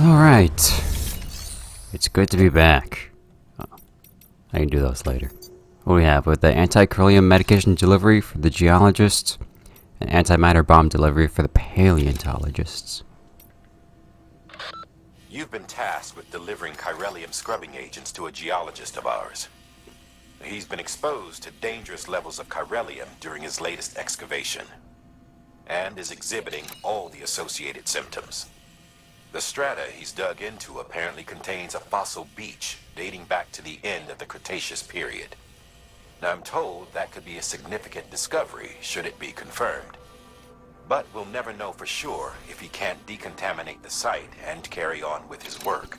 Alright. It's good to be back. Oh, I can do those later. What do we have? With the anti-Corellium medication delivery for the geologists, and antimatter bomb delivery for the paleontologists. You've been tasked with delivering chiralium scrubbing agents to a geologist of ours. He's been exposed to dangerous levels of chiralium during his latest excavation, and is exhibiting all the associated symptoms. The strata he's dug into apparently contains a fossil beach dating back to the end of the Cretaceous period. Now, I'm told that could be a significant discovery should it be confirmed. But we'll never know for sure if he can't decontaminate the site and carry on with his work.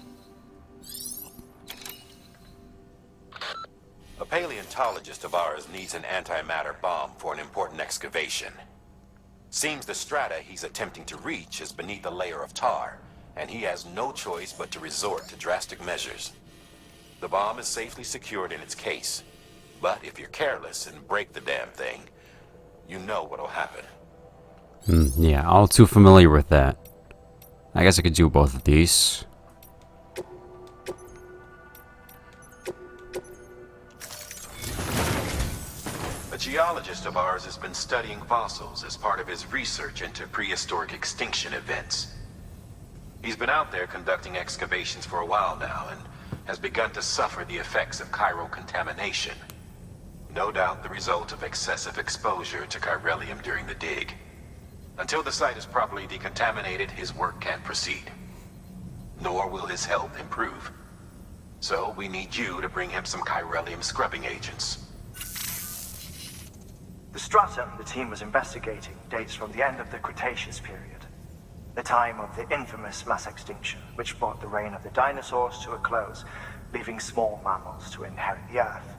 A paleontologist of ours needs an antimatter bomb for an important excavation. Seems the strata he's attempting to reach is beneath a layer of tar, and he has no choice but to resort to drastic measures. The bomb is safely secured in its case, but if you're careless and break the damn thing, you know what'll happen. Yeah, all too familiar with that. I guess I could do both of these. A geologist of ours has been studying fossils as part of his research into prehistoric extinction events. He's been out there conducting excavations for a while now and has begun to suffer the effects of chirocontamination. No doubt the result of excessive exposure to chiralium during the dig. Until the site is properly decontaminated, his work can't proceed. Nor will his health improve. So we need you to bring him some chiralium scrubbing agents. The stratum the team was investigating dates from the end of the Cretaceous period, the time of the infamous mass extinction, which brought the reign of the dinosaurs to a close, leaving small mammals to inherit the Earth.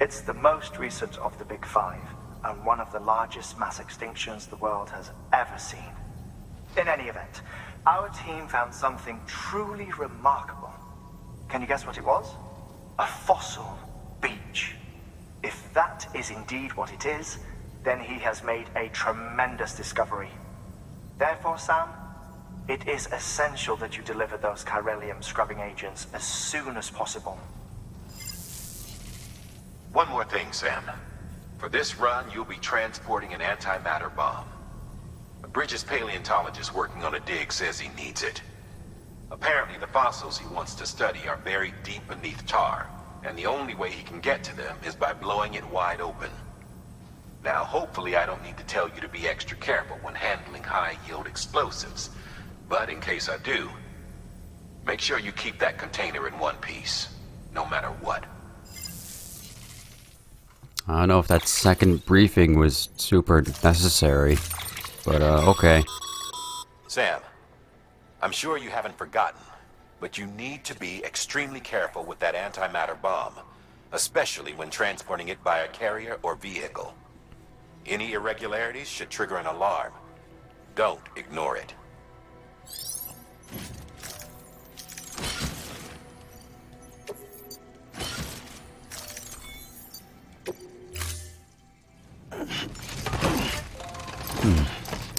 It's the most recent of the Big Five, and one of the largest mass extinctions the world has ever seen. In any event, our team found something truly remarkable. Can you guess what it was? A fossil beach. If that is indeed what it is, then he has made a tremendous discovery. Therefore, Sam, it is essential that you deliver those chiralium scrubbing agents as soon as possible. One more thing, Sam. For this run, you'll be transporting an antimatter bomb. A Bridges paleontologist working on a dig says he needs it. Apparently, the fossils he wants to study are buried deep beneath tar, and the only way he can get to them is by blowing it wide open. Now, hopefully I don't need to tell you to be extra careful when handling high-yield explosives, but in case I do, make sure you keep that container in one piece, no matter what. I don't know if that second briefing was super necessary, but okay. Sam, I'm sure you haven't forgotten, but you need to be extremely careful with that antimatter bomb, especially when transporting it by a carrier or vehicle. Any irregularities should trigger an alarm. Don't ignore it.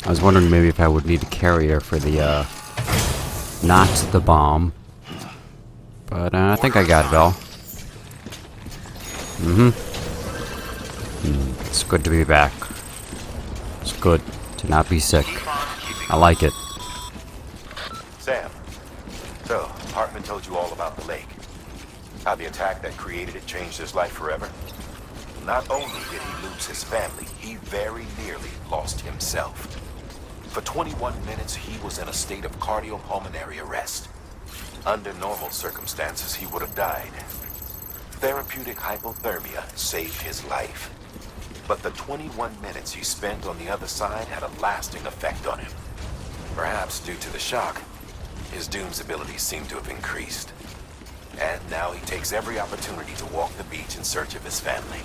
I was wondering maybe if I would need a carrier for the, not the bomb. But, I think I got it all. It's good to be back. It's good to not be sick. I like it. Sam, so Hartman told you all about the lake. How the attack that created it changed his life forever. Not only did he lose his family, he very nearly lost himself. For 21 minutes, he was in a state of cardiopulmonary arrest. Under normal circumstances, he would have died. Therapeutic hypothermia saved his life. But the 21 minutes he spent on the other side had a lasting effect on him. Perhaps due to the shock, his Doom's abilities seem to have increased. And now he takes every opportunity to walk the beach in search of his family.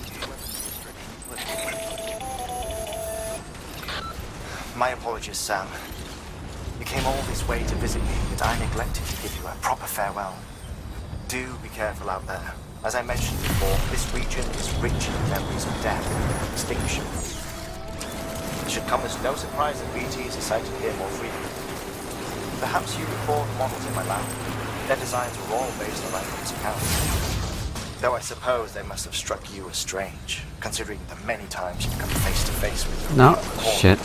My apologies, Sam. You came all this way to visit me, but I neglected to give you a proper farewell. Do be careful out there. As I mentioned before, this region is rich in memories of death and extinction. It should come as no surprise that BT is excited to hear more frequently. Perhaps you recall the models in my lab? Their designs were all based on Rankin's account. Though I suppose they must have struck you as strange, considering the many times you've come face to face with them. No, shit.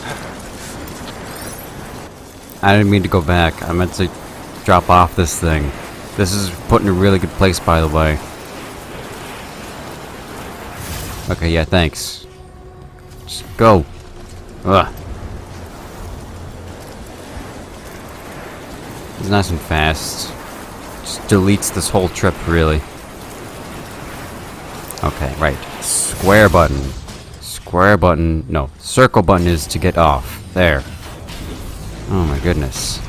I didn't mean to go back. I meant to drop off this thing. This is put in a really good place, by the way. Okay, yeah, thanks. Just go. Ugh. It's nice and fast. Just deletes this whole trip, really. Okay, right. Square button. Square button. No, circle button is to get off. There. Oh my goodness.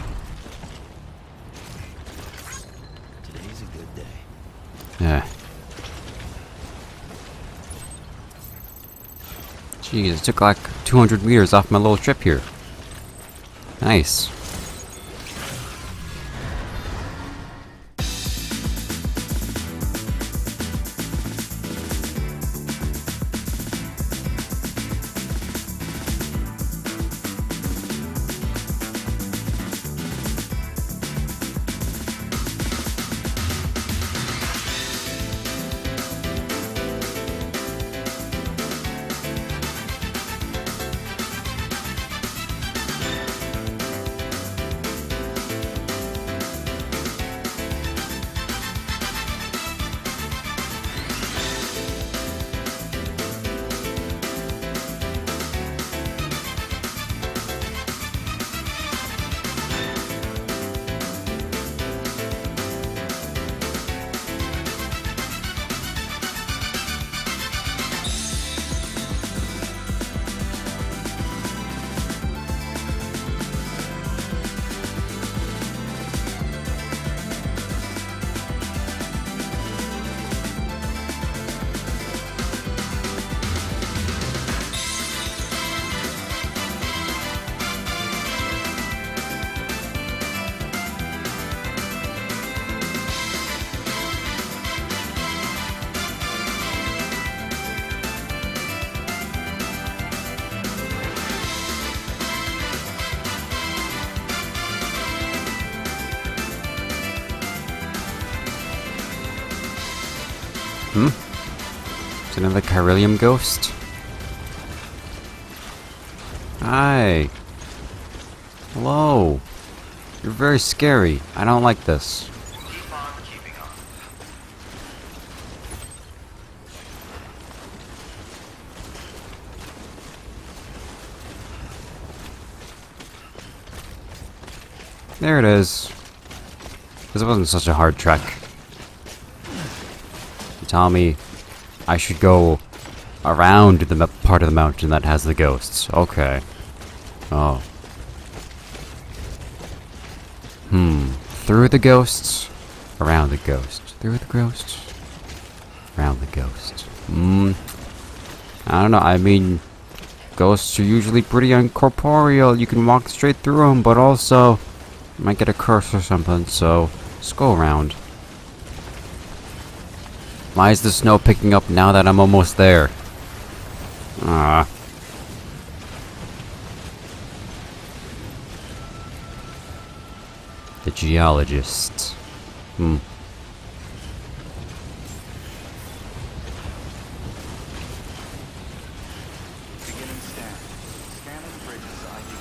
Today's a good day. Yeah. Jeez, it took like 200 meters off my little trip here. Nice. Is it another Chiralium ghost? Hi. Hello. You're very scary. I don't like this. Keep on keeping on. There it is. This wasn't such a hard trek. You tell me I should go around the part of the mountain that has the ghosts. Okay. Oh. Through the ghosts, around the ghosts. Through the ghosts, around the ghosts. I don't know. I mean, ghosts are usually pretty incorporeal. You can walk straight through them, but also you might get a curse or something. So just go around. Why is the snow picking up now that I'm almost there? Ah. The geologist. Beginning scan. Scanning bridges ID.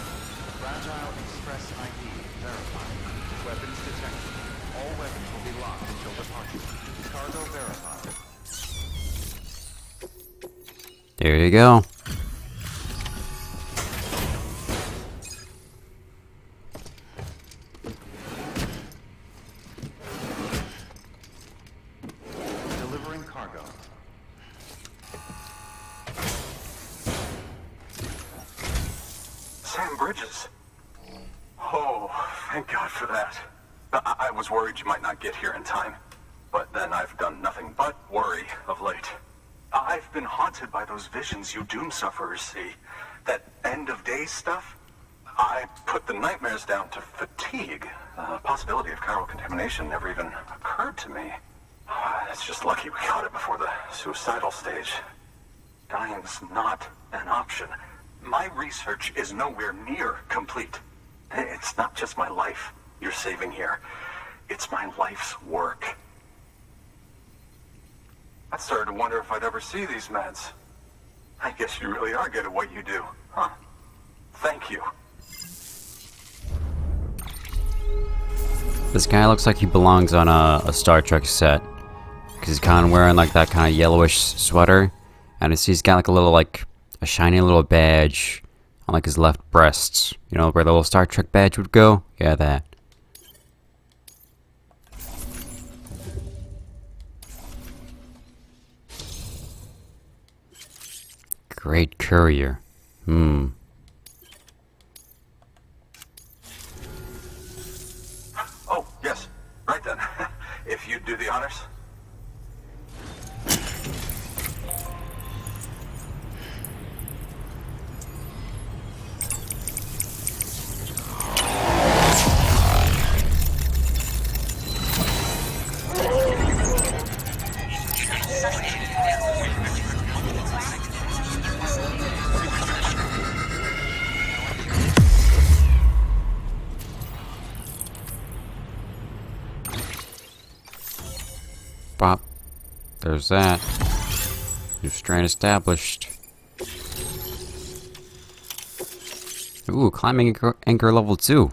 Fragile Express ID verified. Weapons detected. All weapons will be locked until departure. Cargo verified. There you go. Delivering cargo. Sam Bridges. Oh, thank God for that. I was worried you might not get here in time. But then I've done nothing but worry of late. I've been haunted by those visions you doom sufferers see. That end of days stuff. I put the nightmares down to fatigue. The possibility of chiral contamination never even occurred to me. It's just lucky we got it before the suicidal stage. Dying's not an option. My research is nowhere near complete. It's not just my life. you're saving here. It's my life's work. I started to wonder if I'd ever see these meds. I guess you really are good at what you do, huh? Thank you. This guy looks like he belongs on a Star Trek set. Because he's kind of wearing like that kind of yellowish sweater. And he's got like a little a shiny little badge on like his left breast. You know, where the little Star Trek badge would go? Yeah, that. Great courier. Oh, yes. Right then. If you'd do the honors. Bop. There's that. New strain established. Ooh, climbing anchor level 2.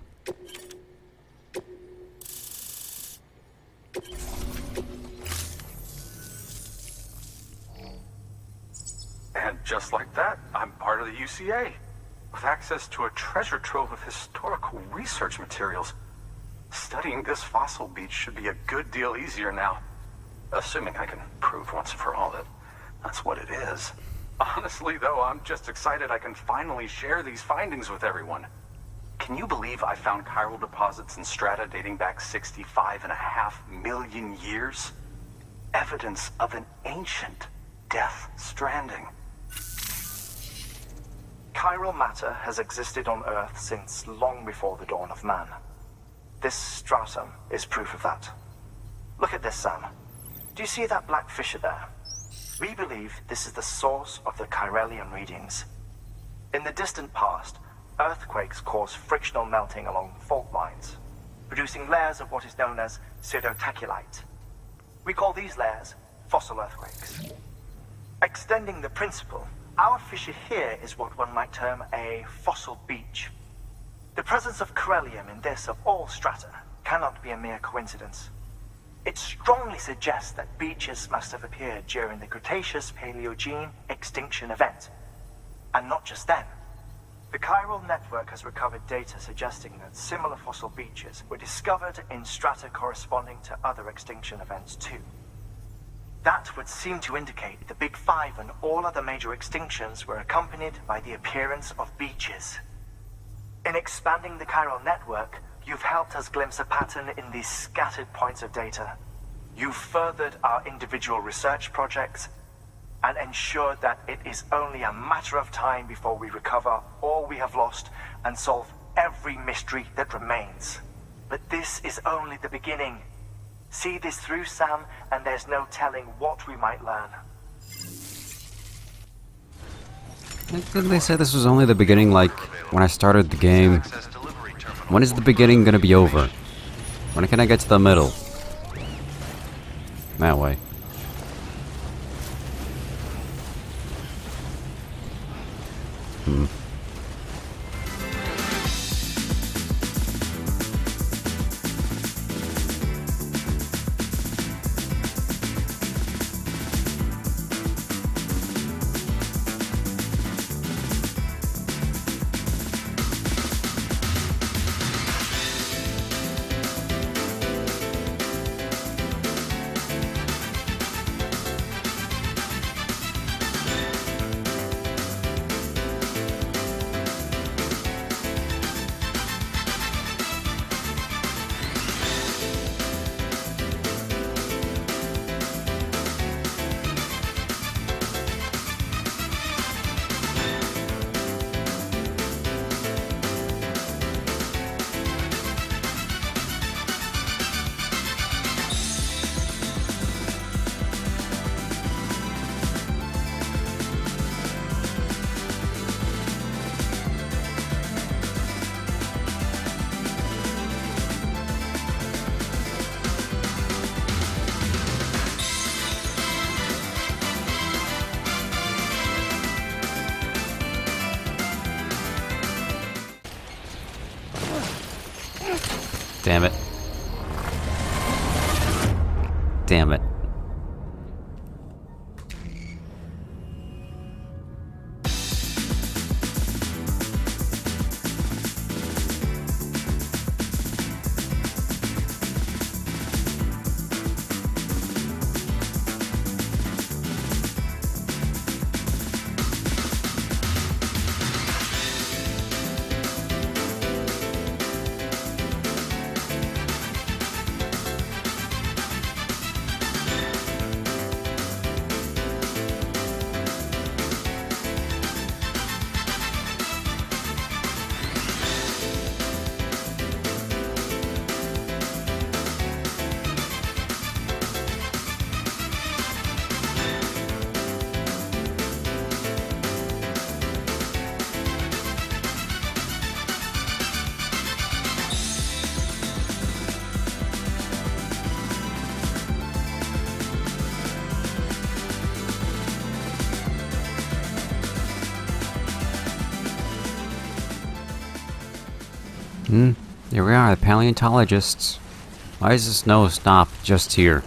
And just like that, I'm part of the UCA, with access to a treasure trove of historical research materials. Studying this fossil beach should be a good deal easier now. Assuming I can prove once and for all that that's what it is. Honestly, though, I'm just excited I can finally share these findings with everyone. Can you believe I found chiral deposits in strata dating back 65.5 million years? Evidence of an ancient Death Stranding. Chiral matter has existed on Earth since long before the dawn of man. This stratum is proof of that. Look at this, Sam. Do you see that black fissure there? We believe this is the source of the chiralium readings. In the distant past, earthquakes caused frictional melting along fault lines, producing layers of what is known as pseudotachylite. We call these layers fossil earthquakes. Extending the principle, our fissure here is what one might term a fossil beach. The presence of chiralium in this of all strata cannot be a mere coincidence. It strongly suggests that beaches must have appeared during the Cretaceous-Paleogene extinction event. And not just then. The chiral network has recovered data suggesting that similar fossil beaches were discovered in strata corresponding to other extinction events too. That would seem to indicate the Big Five and all other major extinctions were accompanied by the appearance of beaches. In expanding the chiral network, you've helped us glimpse a pattern in these scattered points of data. You've furthered our individual research projects and ensured that it is only a matter of time before we recover all we have lost and solve every mystery that remains. But this is only the beginning. See this through, Sam, and there's no telling what we might learn. Didn't they say this was only the beginning, like, when I started the game? When is the beginning gonna be over? When can I get to the middle? That way. Damn it. Damn it. Here we are, the paleontologists. Why does the snow stop just here?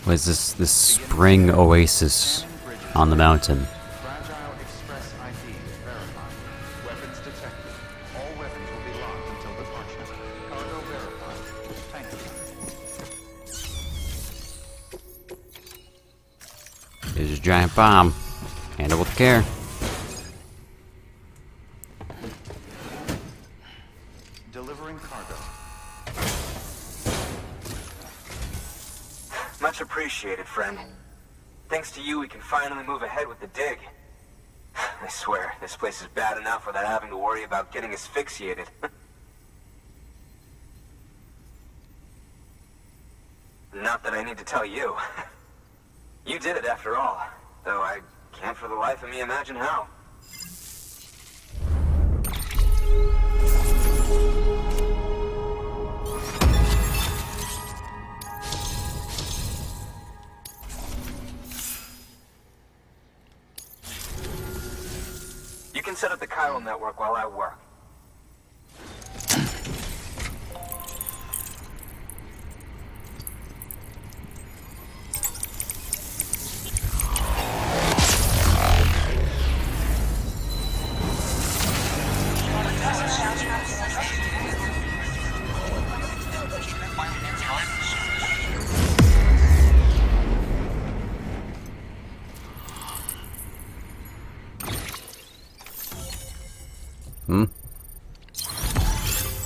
What is this spring oasis on the mountain? Fragile Express ID verified. Weapons detected. All weapons will be locked until departure. Cargo verified. Thank you. There's a giant bomb. Handle with care. Delivering cargo. Much appreciated, friend. Thanks to you, we can finally move ahead with the dig. I swear, this place is bad enough without having to worry about getting asphyxiated. Not that I need to tell you. You did it after all, though I can't for the life of me imagine how. You can set up the chiral network while I work.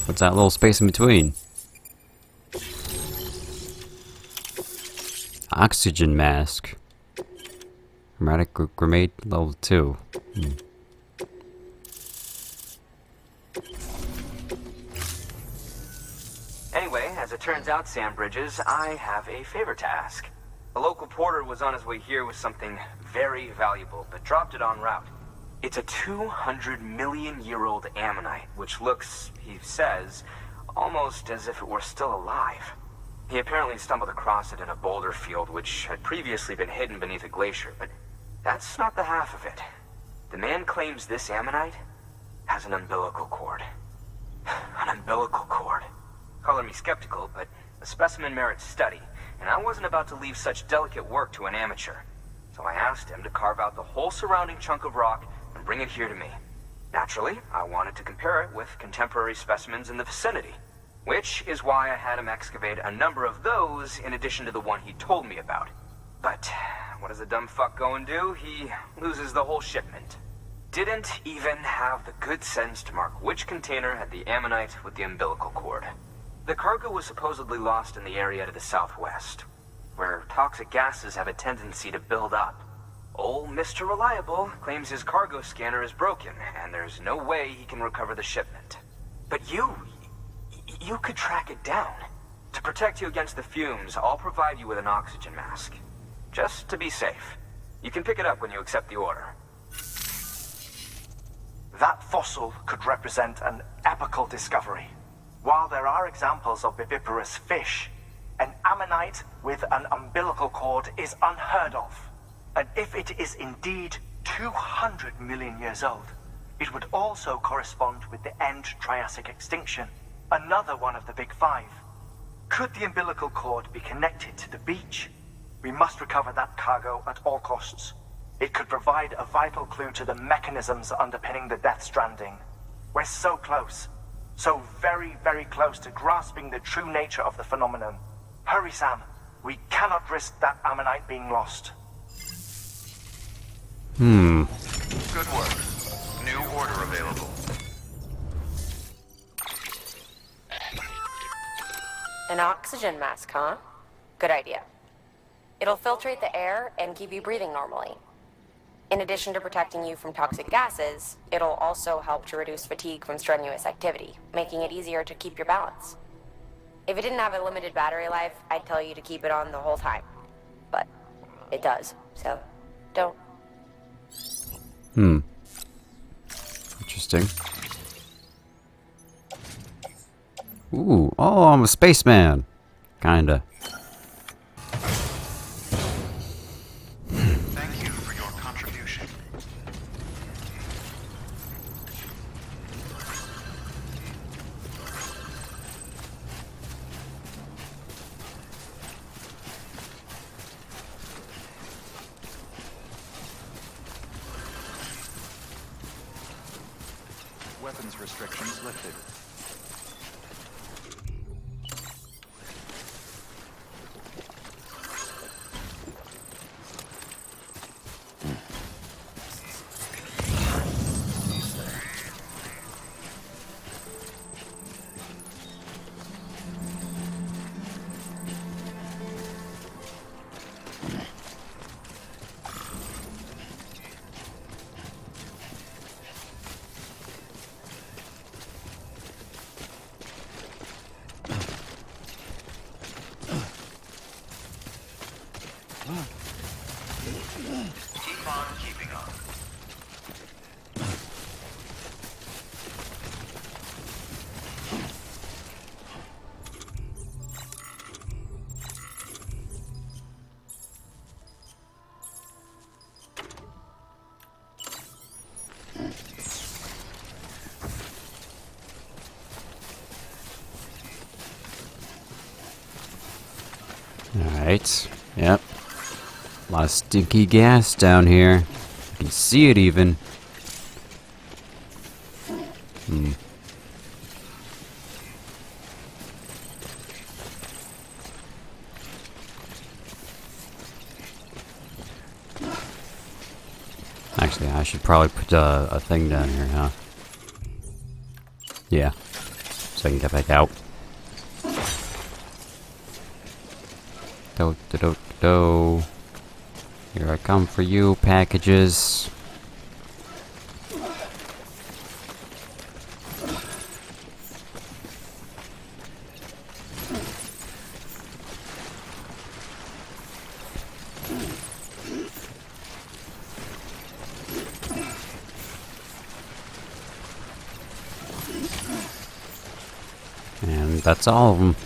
What's that little space in between? Oxygen mask. Chromatic grenade level 2. Anyway, as it turns out, Sam Bridges, I have a favor to ask. A local porter was on his way here with something very valuable, but dropped it en route. It's a 200-million-year-old ammonite, which looks, he says, almost as if it were still alive. He apparently stumbled across it in a boulder field which had previously been hidden beneath a glacier, but that's not the half of it. The man claims this ammonite has an umbilical cord. An umbilical cord. Color me skeptical, but the specimen merits study, and I wasn't about to leave such delicate work to an amateur. So I asked him to carve out the whole surrounding chunk of rock and bring it here to me. Naturally, I wanted to compare it with contemporary specimens in the vicinity, which is why I had him excavate a number of those in addition to the one he told me about. But what does the dumb fuck go and do? He loses the whole shipment. Didn't even have the good sense to mark which container had the ammonite with the umbilical cord. The cargo was supposedly lost in the area to the southwest, where toxic gases have a tendency to build up. Old Mr. Reliable claims his cargo scanner is broken, and there's no way he can recover the shipment. But you could track it down. To protect you against the fumes, I'll provide you with an oxygen mask. Just to be safe. You can pick it up when you accept the order. That fossil could represent an epochal discovery. While there are examples of viviparous fish, an ammonite with an umbilical cord is unheard of. And if it is indeed 200 million years old, It would also correspond with the end Triassic extinction, another one of the Big Five. Could the umbilical cord be connected to the beach? We must recover that cargo at all costs. It could provide a vital clue to the mechanisms underpinning the Death Stranding. We're so close. So very, very close to grasping the true nature of the phenomenon. Hurry, Sam. We cannot risk that ammonite being lost. Good work. New order available. An oxygen mask, huh? Good idea. It'll filtrate the air and keep you breathing normally. In addition to protecting you from toxic gases, it'll also help to reduce fatigue from strenuous activity, making it easier to keep your balance. If it didn't have a limited battery life, I'd tell you to keep it on the whole time. But it does, so don't. Interesting. Ooh, oh, I'm a spaceman. Kinda. Thank you for your contribution. Weapons restrictions lifted. Keep on keeping on. Alright. Yep. A lot of stinky gas down here. You can see it even. Actually, I should probably put a thing down here, huh? Yeah. So I can get back out. Do. Here I come for you, packages. And that's all of them.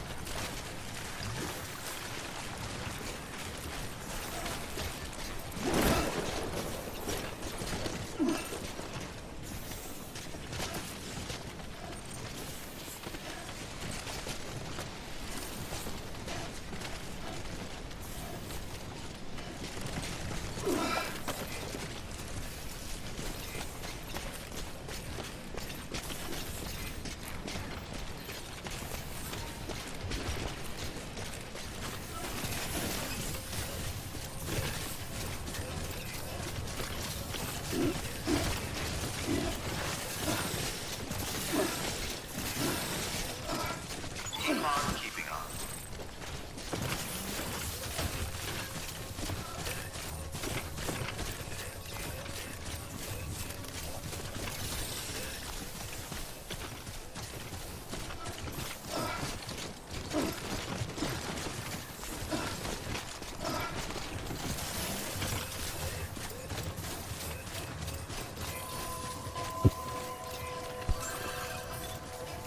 Keep on keeping on.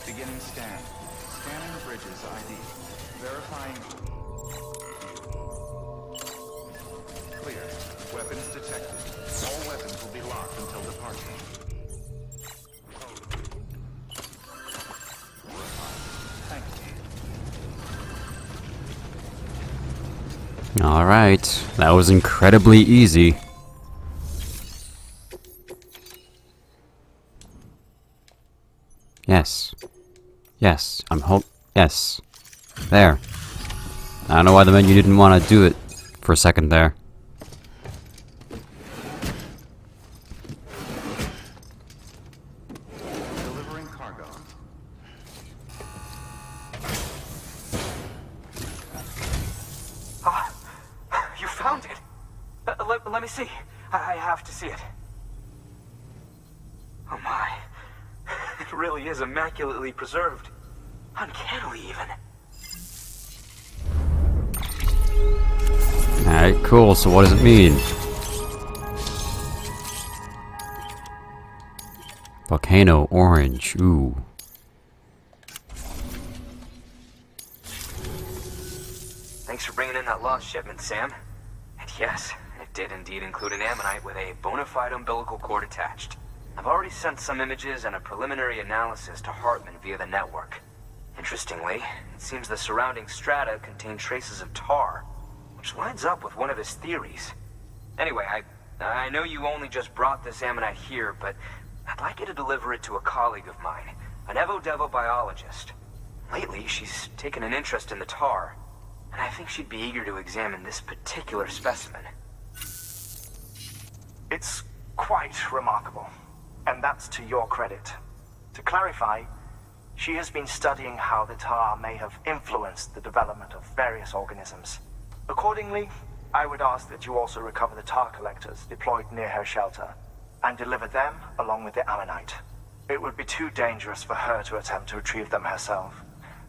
Beginning scan. Scanning Bridges ID. Verifying. Clear. Weapons detected. All weapons will be locked until departure. Alright, that was incredibly easy. Yes. Yes, yes. There. I don't know why the menu didn't want to do it for a second there. Delivering cargo. You found it! Let me see. I have to see it. Oh my. It really is immaculately preserved. Uncannily, even. Alright, cool, so what does it mean? Volcano orange, ooh. Thanks for bringing in that lost shipment, Sam. And yes, it did indeed include an ammonite with a bona fide umbilical cord attached. I've already sent some images and a preliminary analysis to Hartman via the network. Interestingly, it seems the surrounding strata contain traces of tar, which lines up with one of his theories. Anyway, I know you only just brought this ammonite here, but I'd like you to deliver it to a colleague of mine, an Evo-Devo biologist. Lately, she's taken an interest in the tar, and I think she'd be eager to examine this particular specimen. It's quite remarkable, and that's to your credit. To clarify, she has been studying how the tar may have influenced the development of various organisms. Accordingly, I would ask that you also recover the tar collectors deployed near her shelter, and deliver them along with the ammonite. It would be too dangerous for her to attempt to retrieve them herself,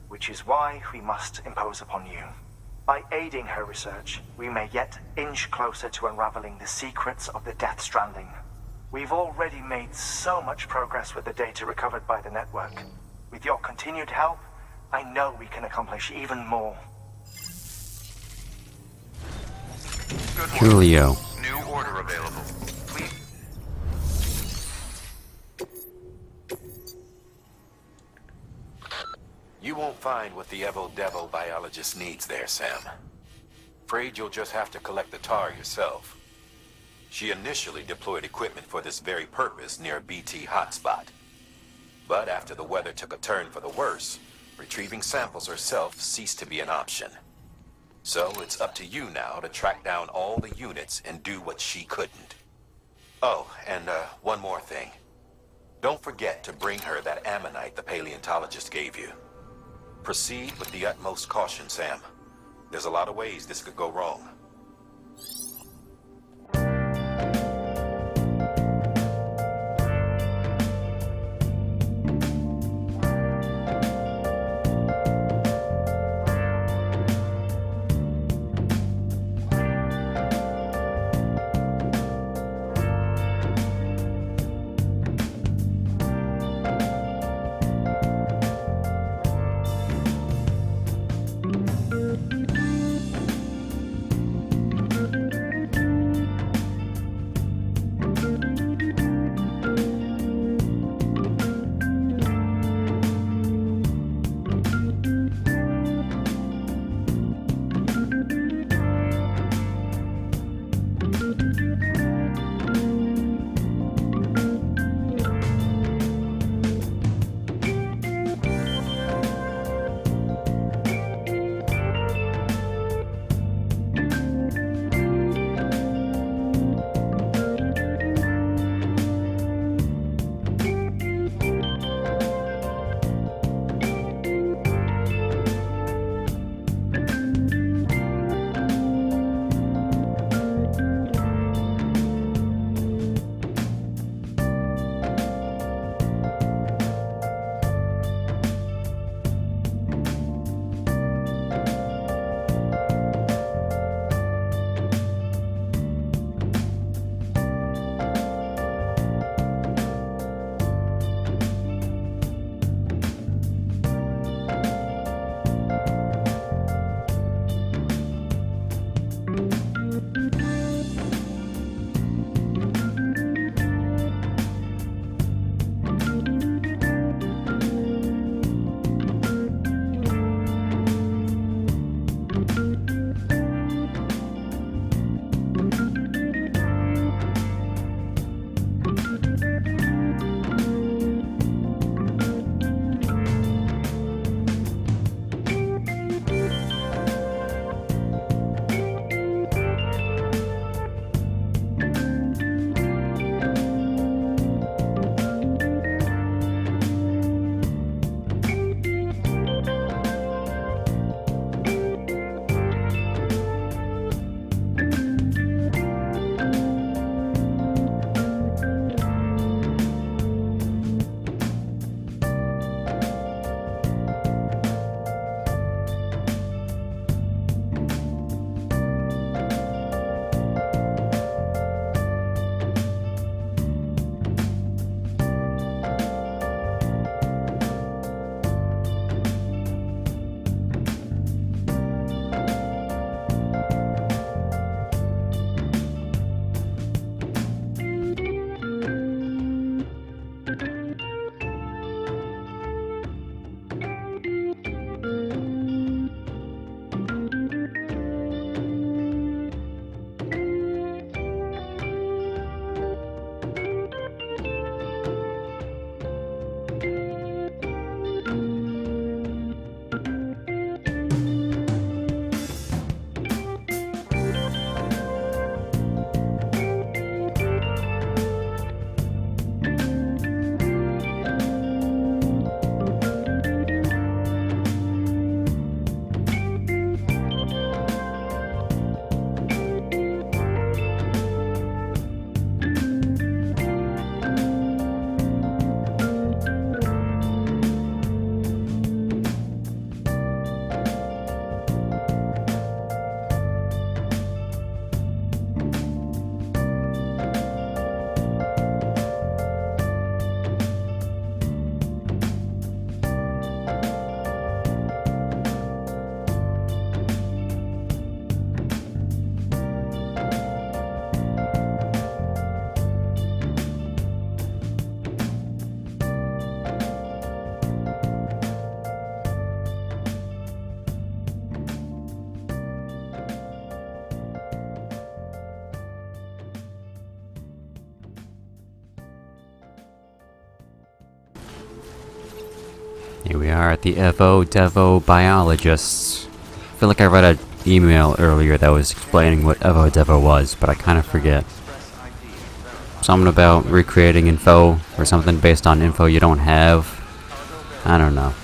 which is why we must impose upon you. By aiding her research, we may yet inch closer to unraveling the secrets of the Death Stranding. We've already made so much progress with the data recovered by the network. With your continued help, I know we can accomplish even more. Good work. Coolio. New order available. Please. You won't find what the Evo-Devo biologist needs there, Sam. Afraid you'll just have to collect the tar yourself. She initially deployed equipment for this very purpose near a BT hotspot. But after the weather took a turn for the worse, retrieving samples herself ceased to be an option. So it's up to you now to track down all the units and do what she couldn't. Oh, and one more thing. Don't forget to bring her that ammonite the paleontologist gave you. Proceed with the utmost caution, Sam. There's a lot of ways this could go wrong. Here we are at the Evo Devo Biologists. I feel like I read an email earlier that was explaining what Evo Devo was, but I kind of forget. Something about recreating info or something based on info you don't have. I don't know.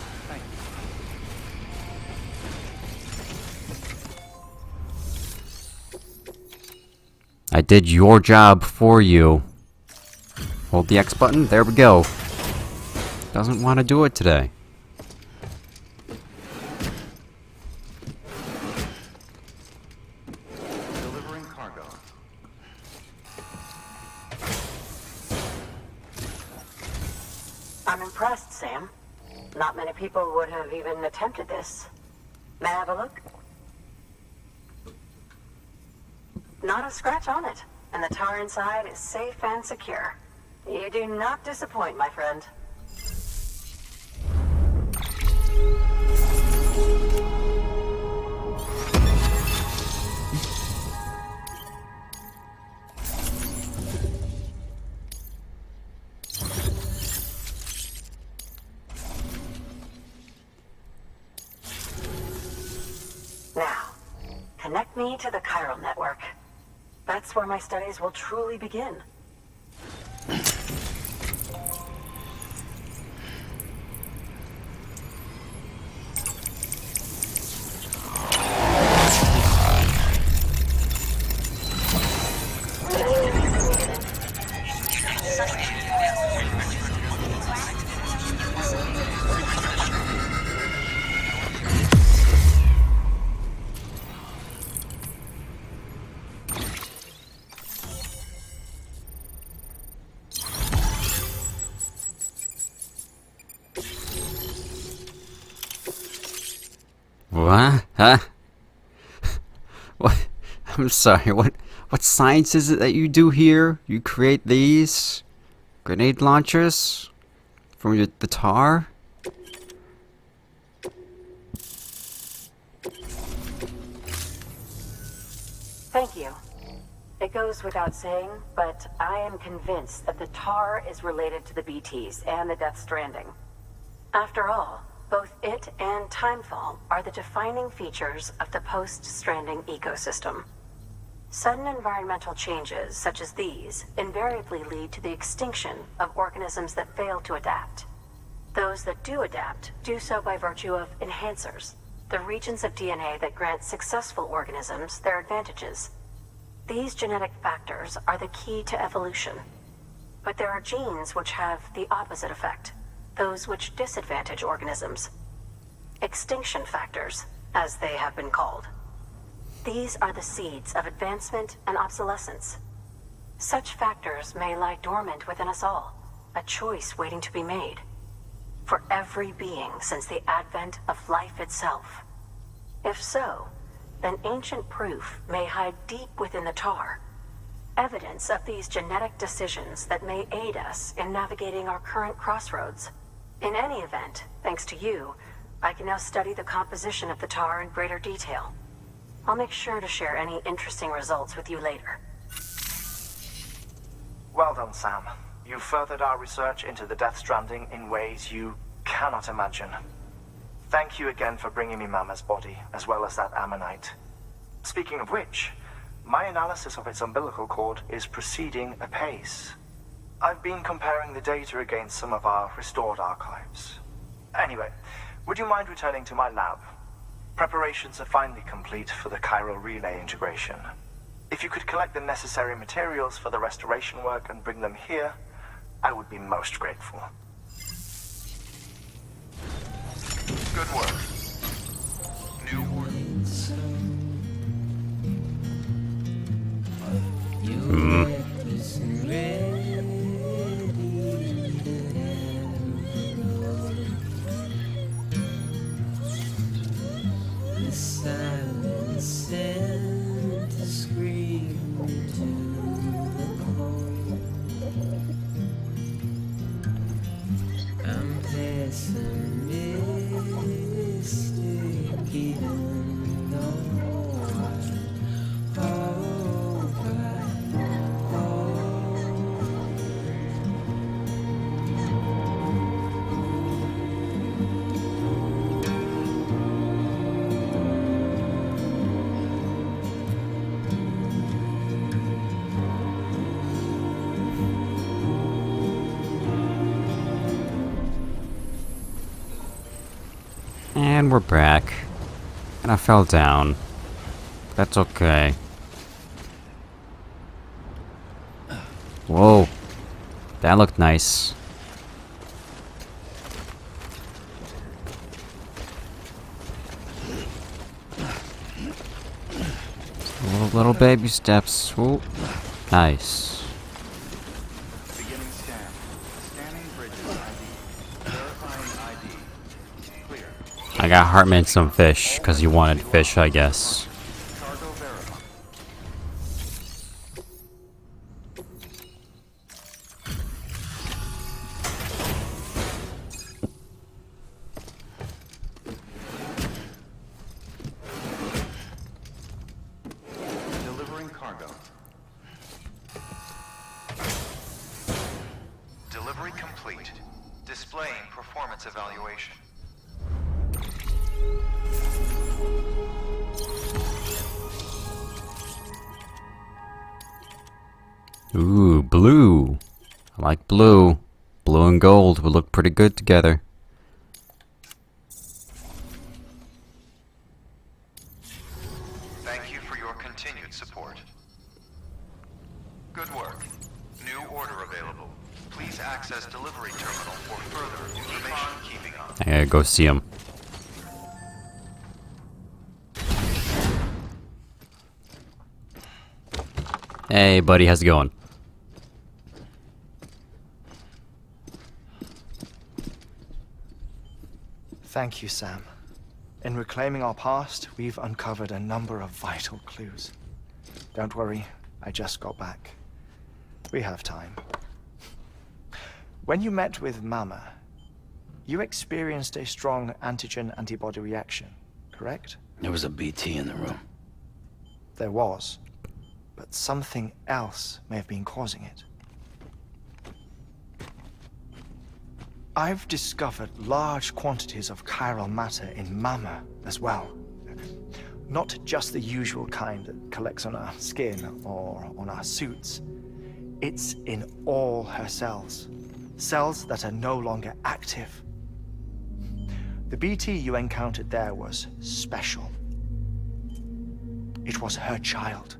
I did your job for you. Hold the X button. There we go. Doesn't want to do it today. Delivering cargo. I'm impressed, Sam. Not many people would have even attempted this. May I have a look? Not a scratch on it, and the tar inside is safe and secure. You do not disappoint, my friend. Now, connect me to the chiral network. That's where my studies will truly begin. What? Huh? What? I'm sorry, what science is it that you do here? You create these? Grenade launchers? From the tar? Thank you. It goes without saying, but I am convinced that the tar is related to the BTs and the Death Stranding. After all, both it and Timefall are the defining features of the post-Stranding ecosystem. Sudden environmental changes such as these invariably lead to the extinction of organisms that fail to adapt. Those that do adapt do so by virtue of enhancers, the regions of DNA that grant successful organisms their advantages. These genetic factors are the key to evolution. But there are genes which have the opposite effect, those which disadvantage organisms. Extinction factors, as they have been called. These are the seeds of advancement and obsolescence. Such factors may lie dormant within us all, a choice waiting to be made. For every being since the advent of life itself. If so, then ancient proof may hide deep within the tar. Evidence of these genetic decisions that may aid us in navigating our current crossroads. In any event, thanks to you, I can now study the composition of the tar in greater detail. I'll make sure to share any interesting results with you later. Well done, Sam. You furthered our research into the Death Stranding in ways you cannot imagine. Thank you again for bringing me Mama's body, as well as that ammonite. Speaking of which, my analysis of its umbilical cord is proceeding apace. I've been comparing the data against some of our restored archives. Anyway, would you mind returning to my lab? Preparations are finally complete for the chiral relay integration. If you could collect the necessary materials for the restoration work and bring them here, I would be most grateful. Good work. New words. And we're back. And I fell down. That's okay. Whoa. That looked nice. Little baby steps. Ooh. Nice. Beginning scan. Scanning bridges ID. Verifying ID. Clear. I got Hartman some fish, because he wanted fish, I guess. Cargo verified. Delivering cargo. Delivery complete. Displaying performance evaluation. Ooh, blue. I like blue. Blue and gold would look pretty good together. Thank you for your continued support. Good work. New order available. Please access delivery terminal for further information. Keeping on. I gotta go see him. Hey, buddy, how's it going? Thank you, Sam. In reclaiming our past, we've uncovered a number of vital clues. Don't worry, I just got back. We have time. When you met with Mama, you experienced a strong antigen-antibody reaction, correct? There was a BT in the room. There was, but something else may have been causing it. I've discovered large quantities of chiral matter in Mama as well. Not just the usual kind that collects on our skin or on our suits. It's in all her cells. Cells that are no longer active. The BT you encountered there was special. It was her child,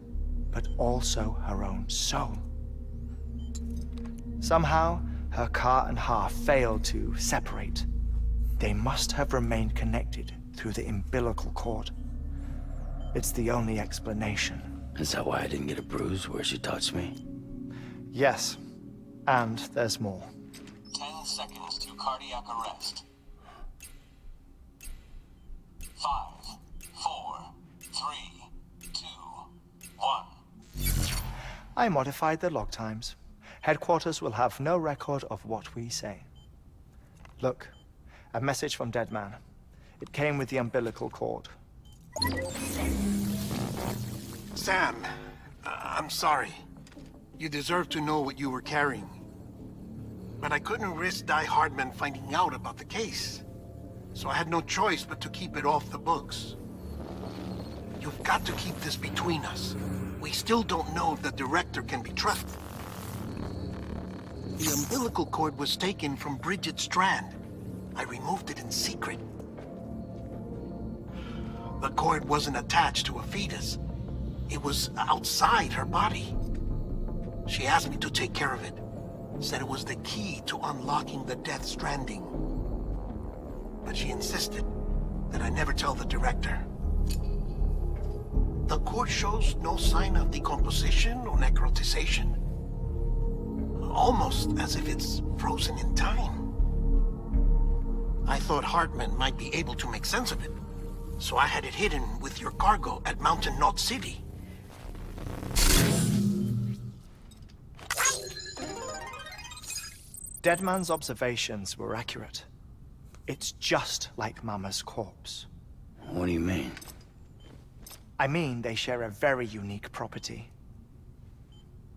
but also her own soul. Somehow, her Ka and Ha failed to separate. They must have remained connected through the umbilical cord. It's the only explanation. Is that why I didn't get a bruise where she touched me? Yes, and there's more. 10 seconds to cardiac arrest. 5, 4, 3, 2, 1. I modified the log times. Headquarters will have no record of what we say. Look, a message from Deadman. It came with the umbilical cord. Sam, I'm sorry. You deserve to know what you were carrying. But I couldn't risk Die Hardman finding out about the case. So I had no choice but to keep it off the books. You've got to keep this between us. We still don't know if the director can be trusted. The umbilical cord was taken from Bridget Strand. I removed it in secret. The cord wasn't attached to a fetus. It was outside her body. She asked me to take care of it. Said it was the key to unlocking the Death Stranding. But she insisted that I never tell the director. The cord shows no sign of decomposition or necrotization. Almost as if it's frozen in time. I thought Hartman might be able to make sense of it, so I had it hidden with your cargo at Mountain Knot City. Deadman's observations were accurate. It's just like Mama's corpse. What do you mean? I mean, they share a very unique property.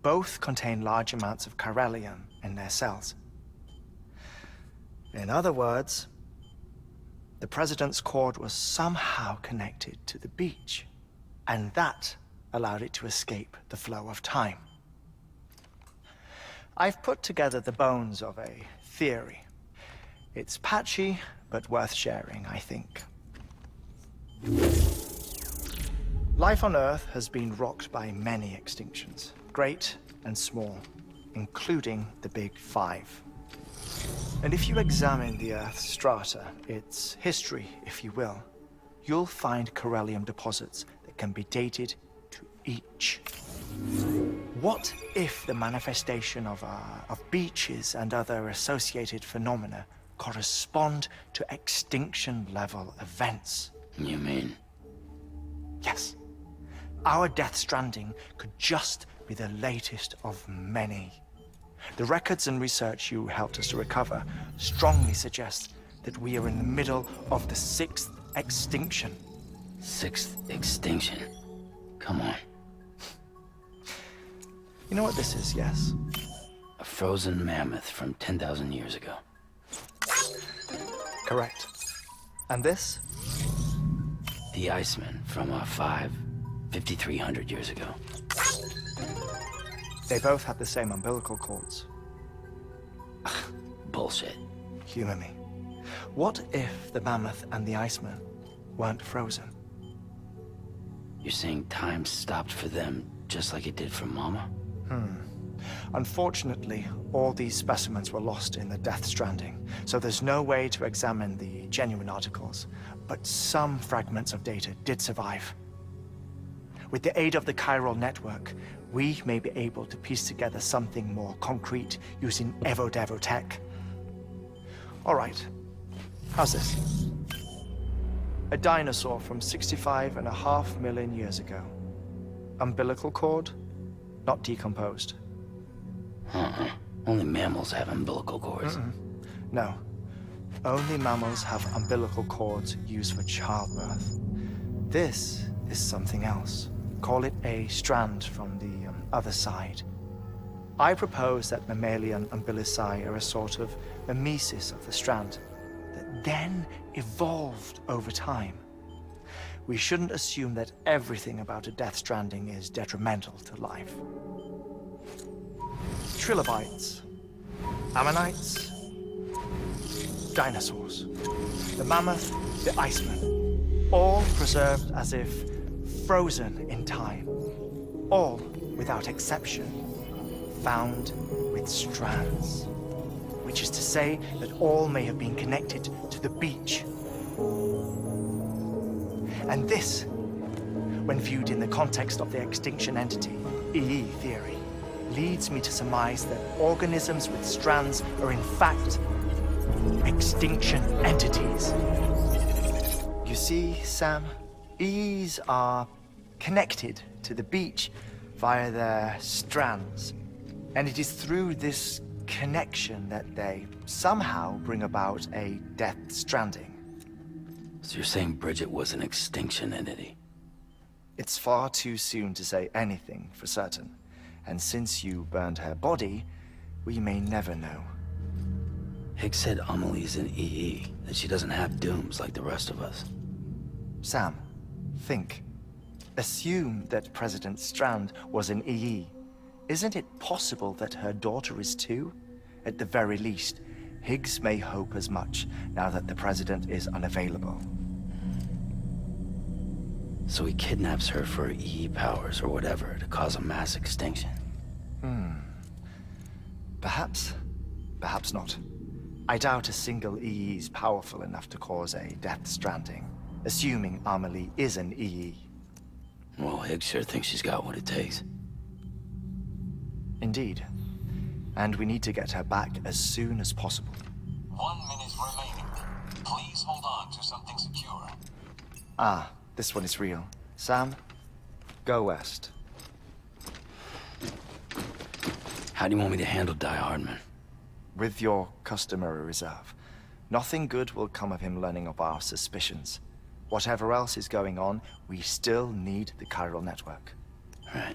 Both contain large amounts of chiralium in their cells. In other words, the President's cord was somehow connected to the beach, and that allowed it to escape the flow of time. I've put together the bones of a theory. It's patchy, but worth sharing, I think. Life on Earth has been rocked by many extinctions, great and small, including the Big Five. And if you examine the Earth's strata, its history, if you will, you'll find Corellium deposits that can be dated to each. What if the manifestation of beaches and other associated phenomena correspond to extinction-level events? You mean? Yes. Our Death Stranding could just be the latest of many. The records and research you helped us to recover strongly suggest that we are in the middle of the 6th extinction. 6th extinction? Come on. You know what this is, yes? A frozen mammoth from 10,000 years ago. Correct. And this? The Iceman from 5,300 years ago. They both have the same umbilical cords. Bullshit. Humor me. What if the mammoth and the Iceman weren't frozen? You're saying time stopped for them just like it did for Mama? Unfortunately, all these specimens were lost in the Death Stranding, so there's no way to examine the genuine articles, but some fragments of data did survive. With the aid of the chiral network, we may be able to piece together something more concrete using Evodevo tech. All right, how's this? A dinosaur from 65.5 million years ago. Umbilical cord, not decomposed. Only mammals have umbilical cords. No. Only mammals have umbilical cords used for childbirth. This is something else. Call it a strand from the other side. I propose that mammalian umbilici are a sort of mimesis of the strand that then evolved over time. We shouldn't assume that everything about a Death Stranding is detrimental to life. Trilobites, ammonites, dinosaurs, the mammoth, the Iceman, all preserved as if frozen in time, all without exception, found with strands, which is to say that all may have been connected to the beach. And this, when viewed in the context of the extinction entity, EE theory, leads me to surmise that organisms with strands are in fact extinction entities. You see, Sam, EEs are connected to the beach via their strands. And it is through this connection that they somehow bring about a Death Stranding. So you're saying Bridget was an extinction entity? It's far too soon to say anything for certain. And since you burned her body, we may never know. Higgs said Amelie's an EE, that she doesn't have dooms like the rest of us. Sam, think. Assume that President Strand was an EE. Isn't it possible that her daughter is too? At the very least, Higgs may hope as much now that the President is unavailable. So he kidnaps her for EE powers or whatever to cause a mass extinction. Perhaps. Perhaps not. I doubt a single EE is powerful enough to cause a Death Stranding, assuming Amelie is an EE. Well, Higgs sure thinks she's got what it takes. Indeed. And we need to get her back as soon as possible. 1 minute remaining. Please hold on to something secure. Ah, this one is real. Sam, go west. How do you want me to handle Die Hardman? With your customary reserve. Nothing good will come of him learning of our suspicions. Whatever else is going on, we still need the chiral network. Right.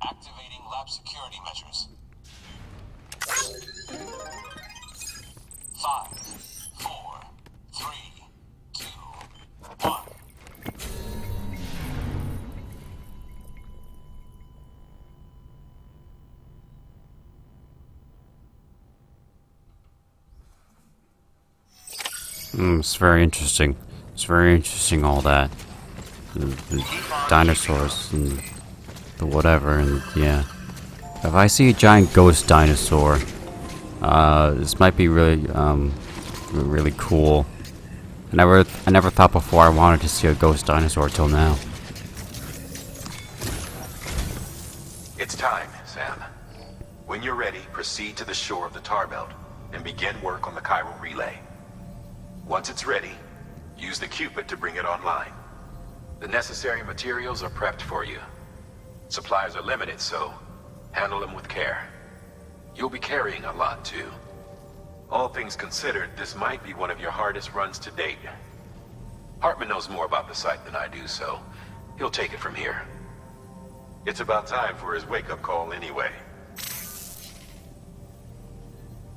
Activating lab security measures. 5, 4, 3, 2, 1. It's very interesting. It's very interesting, all that. The dinosaurs and the whatever, and yeah. If I see a giant ghost dinosaur, this might be really, really cool. I never thought before I wanted to see a ghost dinosaur till now. It's time, Sam. When you're ready, proceed to the shore of the tar belt and begin work on the chiral relay. Once it's ready, use the Cupid to bring it online. The necessary materials are prepped for you. Supplies are limited, so handle them with care. You'll be carrying a lot, too. All things considered, this might be one of your hardest runs to date. Hartman knows more about the site than I do, so he'll take it from here. It's about time for his wake-up call anyway.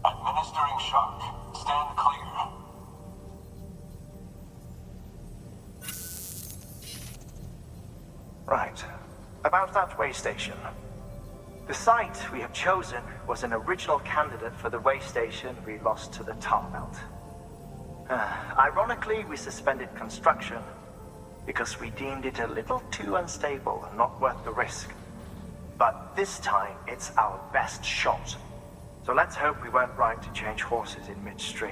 Administering shock. Stand clear. Right. About that way station. The site we have chosen was an original candidate for the way station we lost to the tar belt. Ironically, we suspended construction because we deemed it a little too unstable and not worth the risk. But this time, it's our best shot. So let's hope we weren't right to change horses in midstream.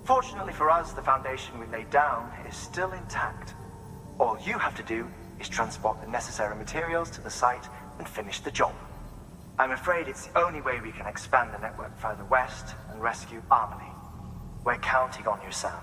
Fortunately for us, the foundation we laid down is still intact. All you have to do is transport the necessary materials to the site and finish the job. I'm afraid it's the only way we can expand the network further west and rescue Amelie. We're counting on you, Sam.